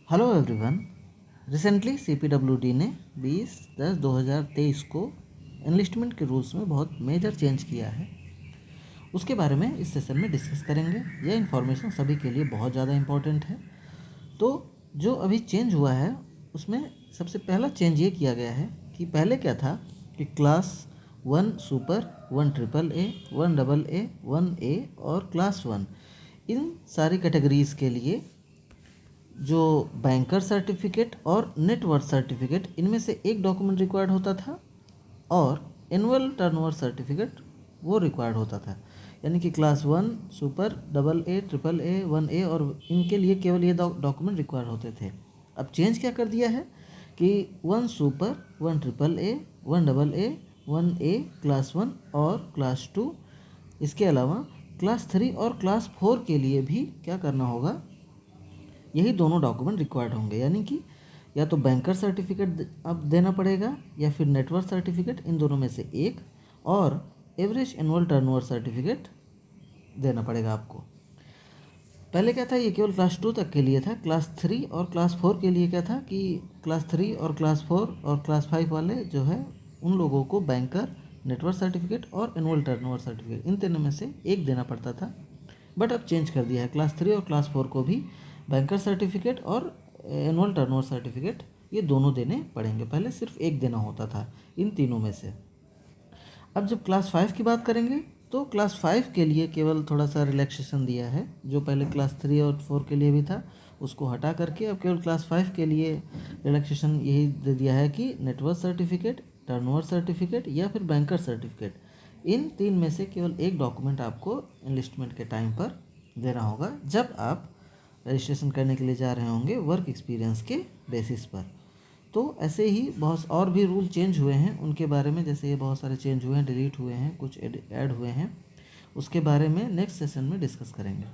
Hello everyone. Recently CPWD ने 20/10/2023 को enlistment के रूल्स में बहुत मेजर चेंज किया है। उसके बारे में इस सेशन में डिस्कस करेंगे। यह इन्फॉर्मेशन सभी के लिए बहुत ज़्यादा इम्पोर्टेंट है। तो जो अभी चेंज हुआ है उसमें सबसे पहला चेंज ये किया गया है कि पहले क्या था कि class 1 super, 1 triple A, 1 double A, 1 ए और क्लास 1, इन सारी कैटेगरीज़ के लिए जो बैंकर सर्टिफिकेट और नेटवर्थ सर्टिफिकेट, इनमें से एक डॉक्यूमेंट रिक्वायर्ड होता था और एनुअल टर्नओवर सर्टिफिकेट वो रिक्वायर्ड होता था। यानी कि class 1 super, double A, triple A, 1 ए और इनके लिए केवल ये डॉक्यूमेंट रिक्वायर्ड होते थे। अब चेंज क्या कर दिया है कि 1 super, 1 triple A, 1 double A, 1 A, class 1 और क्लास 2, इसके अलावा क्लास 3 और क्लास 4 के लिए भी क्या करना होगा, यही दोनों डॉक्यूमेंट रिक्वायर्ड होंगे। यानी कि या तो बैंकर सर्टिफिकेट अब देना पड़ेगा या फिर नेटवर्थ सर्टिफिकेट, इन दोनों में से एक, और एवरेज एनुअल टर्नओवर सर्टिफिकेट देना पड़ेगा आपको। पहले क्या था, ये केवल क्लास 2 तक के लिए था। क्लास 3 और क्लास 4 के लिए क्या था कि क्लास 3 और क्लास 4 और क्लास 5 वाले जो है उन लोगों को बैंकर, नेटवर्थ सर्टिफिकेट और एनुअल टर्नओवर सर्टिफिकेट, इन तीनों में से एक देना पड़ता था। बट अब चेंज कर दिया है, क्लास 3 और क्लास 4 को भी बैंकर सर्टिफिकेट और एनुअल टर्नओवर सर्टिफिकेट ये दोनों देने पड़ेंगे। पहले सिर्फ एक देना होता था इन तीनों में से। अब जब क्लास 5 की बात करेंगे तो क्लास 5 के लिए केवल थोड़ा सा रिलैक्सेशन दिया है। जो पहले क्लास 3 और 4 के लिए भी था उसको हटा करके अब केवल क्लास 5 के लिए रिलैक्सेशन यही दे दिया है कि नेटवर्थ सर्टिफिकेट, टर्नओवर सर्टिफिकेट या फिर बैंकर सर्टिफिकेट, इन तीन में से केवल एक डॉक्यूमेंट आपको एनलिस्टमेंट के टाइम पर देना होगा जब आप रजिस्ट्रेशन करने के लिए जा रहे होंगे वर्क एक्सपीरियंस के बेसिस पर। तो ऐसे ही बहुत और भी रूल चेंज हुए हैं उनके बारे में, जैसे ये बहुत सारे चेंज हुए हैं, डिलीट हुए हैं, कुछ ऐड हुए हैं, उसके बारे में नेक्स्ट सेशन में डिस्कस करेंगे।